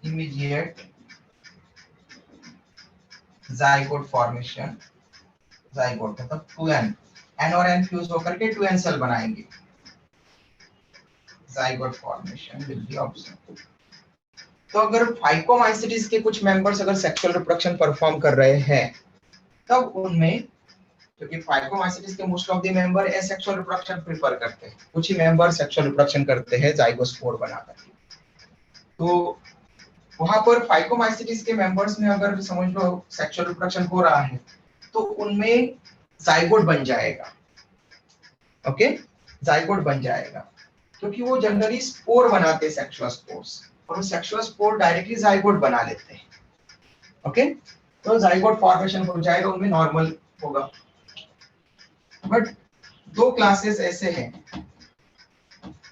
इमीडिएट जाइगोट फॉर्मेशन, जाइगोट मतलब 2n, n और n फ्यूज होकर के 2n सेल बनाएंगे, zygote formation will be observed. तो अगर फाइकोमाइसिटीज के कुछ मेंबर्स अगर सेक्सुअल रिप्रोडक्शन परफॉर्म कर रहे हैं, तब उनमें, क्योंकि फाइकोमाइसिटीज के most of the member asexual reproduction prefer करते हैं, कुछ ही मेंबर सेक्सुअल रिप्रोडक्शन करते हैं जाइगोस्पोर बनाकर के। तो वहां पर फाइकोमाइसिटीज के मेंबर्स में अगर समझ लो सेक्सुअल रिप्रोडक्शन हो रहा है, तो उनमें जाइगोट बन जाएगा। ओके, जाइगोट बन जाएगा, क्योंकि वो जनरली स्पोर बनाते हैं, सेक्सुअल स्पोर्स, और वो सेक्सुअल स्पोर डायरेक्टली जाइगोट बना लेते हैं। ओके, तो जाइगोट फॉर्मेशन हो जाएगा, उनमें नॉर्मल होगा। बट 2 क्लासेस ऐसे हैं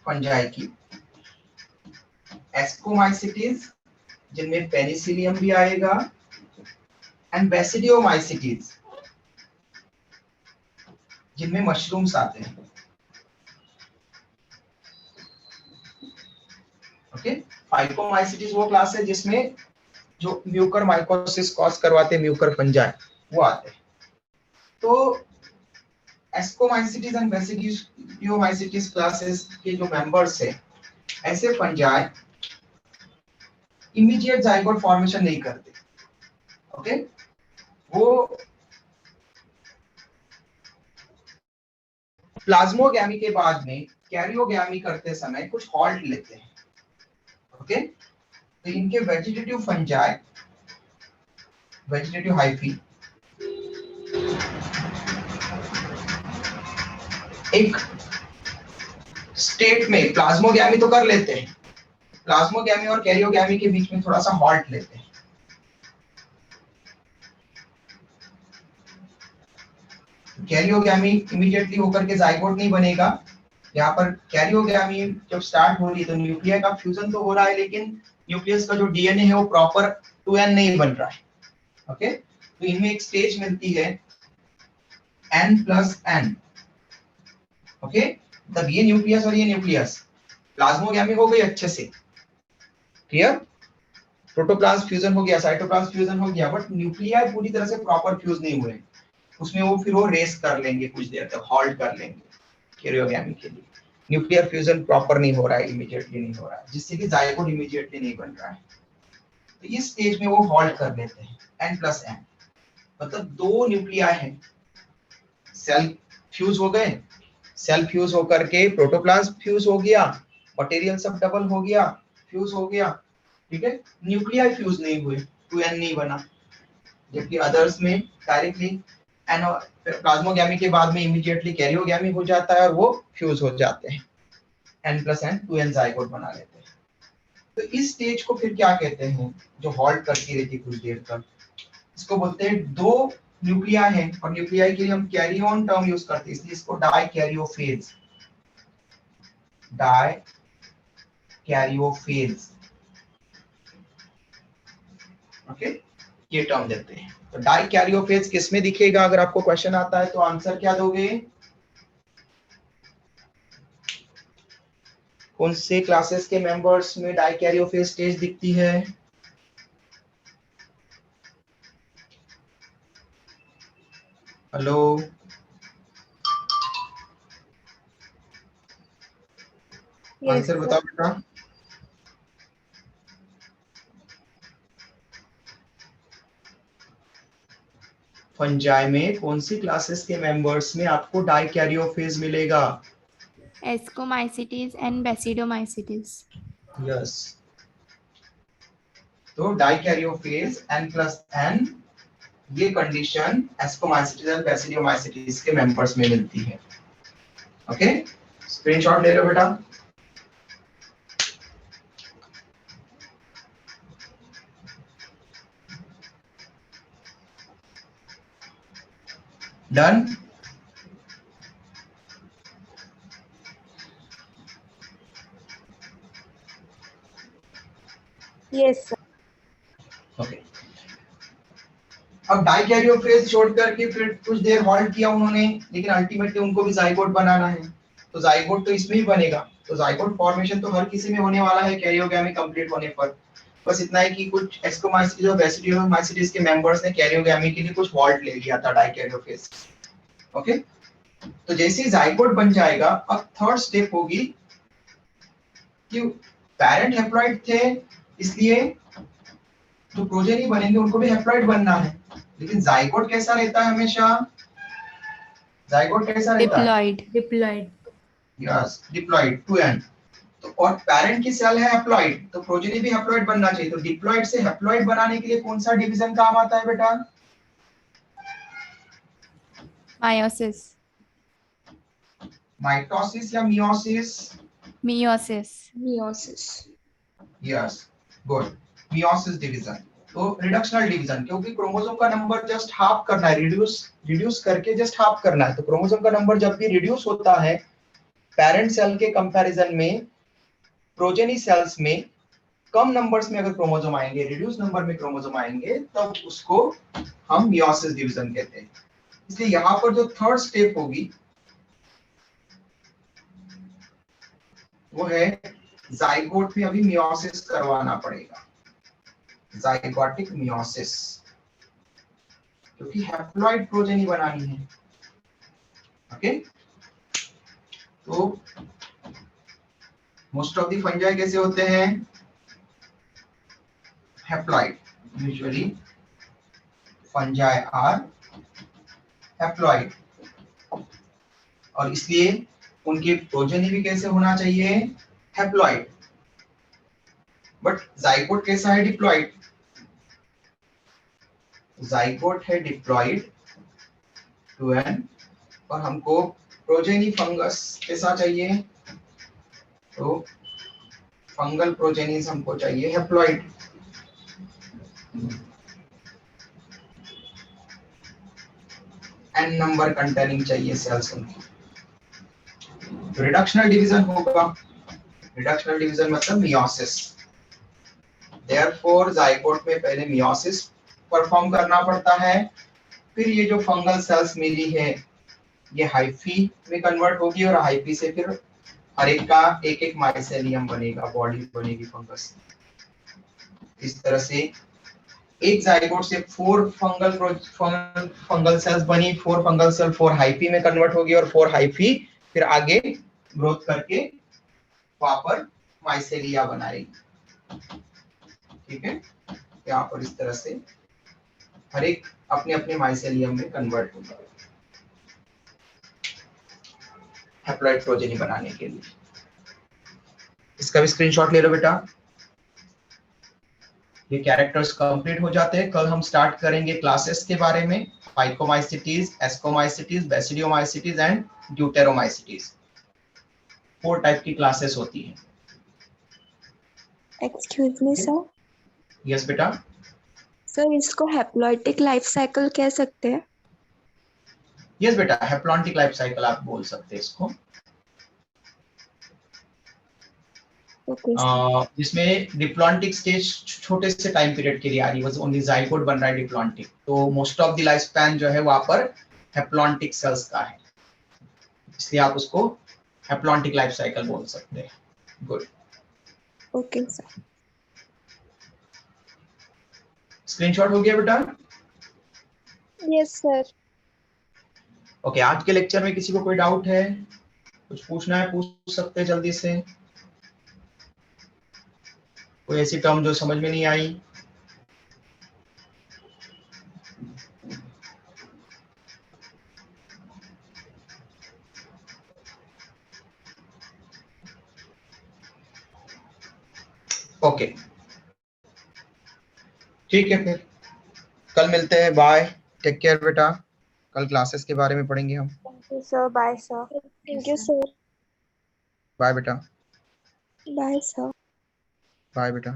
फंजाई की, एस्कोमाइसिटीज जिनमें पेनिसिलियम भी आएगा, एंड बेसिडियोमाइसिटीज जिनमें मशरूम्स आते हैं। ओके, फाइकोमाइसिटीज वो क्लास है जिसमें जो म्यूकर माइकोसिस कॉज करवाते हैं, म्यूकर फंजाई वो आते हैं। तो एस्कोमाइसिटीज एंड बेसिडियोमाइसिटीज क्लासेस के जो मेंबर्स है, ऐसे फंजाई इमीडिएट जाइगोट फॉर्मेशन नहीं करते। ओके, वो प्लाज्मोगैमी के बाद में कैरियोगैमी करते समय कुछ हॉल्ट लेते हैं। ओके, तो इनके वेजिटेटिव फंजाई, वेजिटेटिव हाइफी एक स्टेट में प्लाज्मोगैमी तो कर लेते हैं, प्लाज्मोगैमी और कैरियोगैमी के बीच में थोड़ा सा हॉल्ट लेते हैं। कैरियोगैमी इमीडिएटली होकर के जाइगोट नहीं बनेगा। यहाँ पर कैरियोगैमी जब स्टार्ट हो रही है तो न्यूक्लिया का फ्यूजन तो हो रहा है, लेकिन न्यूक्लियस का जो डीएनए है वो प्रॉपर 2n नहीं बन रहा है। ओके, तो इनमें एक स्टेज मिलती है n+n। ओके, तब ये न्यूक्लियस और ये न्यूक्लियस, प्लाज्मोगैमी हो गई अच्छे से, क्लियर, प्रोटोप्लाज्म फ्यूजन हो गया, साइटोप्लाज्म फ्यूजन हो गया, बट न्यूक्लियाई पूरी तरह से प्रॉपर फ्यूज नहीं हुए। उसमें वो फिर वो रेस्ट कर लेंगे, कुछ देर तक हॉल्ट कर लेंगे कैरियोगैमी के लिए। न्यूक्लियर फ्यूजन प्रॉपर नहीं हो रहा है, इमीडिएटली नहीं हो रहा है, जिससे कि जाइगोट इमीडिएटली नहीं बन रहा है। तो इस स्टेज में वो हॉल्ट कर लेते हैं n+n, मतलब दो न्यूक्लियाई हैं, सेल फ्यूज हो गए, सेल फ्यूज होकर के प्रोटोप्लाज्म फ्यूज हो गया, मटेरियल सब डबल हो गया, फ्यूज हो गया, ठीक है, न्यूक्लियाई फ्यूज नहीं हुए, 2n नहीं बना। जबकि अदर्स में डायरेक्टली प्लाज्मोगैमी के बाद में इमीडिएटली कैरियोगैमी हो जाता है और वो फ्यूज हो जाते हैं, n+n 2n जाइगोट बना लेते हैं। तो इस स्टेज को फिर क्या कहते हैं, जो हॉल्ट करती रहती कुछ देर तक, इसको बोलते हैं, दो न्यूक्लिया है और न्यूक्लियाई के लिए हम कैरियोन टर्म यूज करते हैं, इसलिए इसको डाइकैरियोफेज, डाइकैरियोफेज, ओके, ये टर्म देते हैं। तो डाइकैरियोफेज किस में दिखेगा, अगर आपको क्वेश्चन आता है तो आंसर क्या दोगे, कौन से क्लासेस के मेंबर्स में डाइकैरियोफेज स्टेज दिखती है? हेलो, आंसर बताओ बेटा। फंजाई में कौन सी क्लासेस के मेंबर्स में आपको डाइकैरियोफेज मिलेगा? Ascomycetes and Basidiomycetes. यस, तो डाइकैरियोफेज n+n, ये कंडीशन एस्कोमाइसिटीज और बेसिडियोमाइसिटीज के मेंबर्स में मिलती है। ओके, स्क्रीनशॉट ले लो बेटा। डन। Yes sir. ओके, अब डाइकैरियोफेज छोड़ करके फिर कुछ देर हॉल्ट किया उन्होंने, लेकिन अल्टीमेटली उनको भी जाइगोट बनाना है, तो जाइगोट तो इसमें ही बनेगा। तो जाइगोट फॉर्मेशन तो हर किसी में होने वाला है कैरियोगैमी कंप्लीट होने पर। बस इतना है कि कुछ एस्कोमाइसिटीज और बेसिडियोमाइसिटीज के मेंबर्स ने कैरियोगैमी के लिए कुछ हॉल्ट ले लिया था डाइकैरियोफेज। ओके, तो जैसे ही जाइगोट बन जाएगा, अब थर्ड स्टेप होगी कि पेरेंट हैप्लॉइड थे, इसलिए जो प्रोजेनी बनेंगे उनको भी हैप्लॉइड बनना है, लेकिन जाइगोट कैसा रहता है हमेशा, जाइगोट कैसा रहता है, डिप्लॉइड, यस, डिप्लॉइड 2n। तो और पेरेंट की सेल है हैप्लॉइड, तो प्रोजेनी भी हैप्लॉइड बनना चाहिए। तो डिप्लॉइड से हैप्लॉइड बनाने के लिए कौन सा डिवीजन काम आता है बेटा? Meiosis. माइटोसिस या meiosis? Meiosis. Yes, good, meiosis division. तो रिडक्शनल डिवीजन, क्योंकि क्रोमोसोम का नंबर जस्ट हाफ करना है, रिड्यूस करके जस्ट हाफ करना है। तो क्रोमोसोम का नंबर जब भी रिड्यूस होता है पेरेंट सेल के कंपैरिजन में, प्रोजेनी सेल्स में कम नंबर्स में अगर क्रोमोसोम आएंगे, रिड्यूस नंबर में क्रोमोसोम आएंगे, तब उसको हम मियोसिस डिवीजन कहते हैं। इसलिए यहाँ पर जो थर्ड स्टेप होगी वो है जाइगोट में अभी मियोसिस करवाना पड़ेगा, जाइगोटिक मियोसिस, क्योंकि हैप्लॉइड प्रोजेनी बनानी है। ओके, तो मोस्ट ऑफ द फंजाई कैसे होते हैं? Haploid. Usually fungi are haploid, और इसलिए उनकी प्रोजेनी भी कैसे होना चाहिए? हैप्लॉइड। बट जाइगोट कैसा है? डिप्लॉइड। जाइगोट है डिप्लॉइड टू एन, और हमको प्रोजेनी फंगस कैसा चाहिए? तो फंगल प्रोजेनीज हमको चाहिए हैप्लॉइड। एन नंबर कंटेनिंग चाहिए सेल्स उनकी। तो रिडक्शनल डिवीजन होगा, रिडक्शनल डिवीजन मतलब मियोसिस। देयरफॉर जाइगोट में पहले मियोसिस परफॉर्म करना पड़ता है, फिर ये जो फंगल सेल्स मिली है ये हाइफी में कन्वर्ट होगी, और हाइफी से फिर हर एक का एक एक माइसेलियम बनेगा, बॉडी बनेगी फंगस। इस तरह से एक जाइगोट से 4 फंगल सेल्स बनी, 4 फंगल सेल 4 हाइफी में कन्वर्ट होगी, और 4 हाइफी फिर आगे ग्रोथ करके वहां पर माइसेलिया बनाएगी। ठीक है, यहाँ पर इस तरह से हर एक अपने अपने माइसेलियम में कन्वर्ट होगा हैप्लॉइड प्रोजेनी बनाने के लिए। इसका भी स्क्रीनशॉट ले लो बेटा। ये कैरेक्टर्स कंप्लीट हो जाते हैं। कल हम स्टार्ट करेंगे क्लासेस के बारे में, phycomycetes, ascomycetes, basidiomycetes and deuteromycetes. 4 type की क्लासेस होती हैं। एक्सक्यूज मी सर, यस बेटा। सर इसको हैप्लॉइटिक लाइफ साइकिल कह सकते हैं? यस बेटा, हैप्लॉन्टिक लाइफ साइकिल आप बोल सकते हैं इसको। ओके जिसमें डिप्लॉन्टिक स्टेज छोटे से टाइम पीरियड के लिए आ रही है, ओनली जाइगोट बन रहा है डिप्लॉन्टिक, तो most of the life span जो है वहां पर हैप्लॉन्टिक सेल्स का है, इसलिए आप उसको हैप्लॉन्टिक लाइफ साइकिल बोल सकते हैं। Good, okay sir. स्क्रीनशॉट हो गया बेटा? Yes sir. ओके, आज के लेक्चर में किसी को कोई डाउट है, कुछ पूछना है पूछ सकते हैं जल्दी से। कोई ऐसी टर्म जो समझ में नहीं आई? ओके, ठीक है, फिर कल मिलते हैं। बाय, टेक केयर बेटा। कल क्लासेस के बारे में पढ़ेंगे हम। Thank you sir, bye sir. Thank you sir, bye बेटा। Bye sir. बाय बेटा।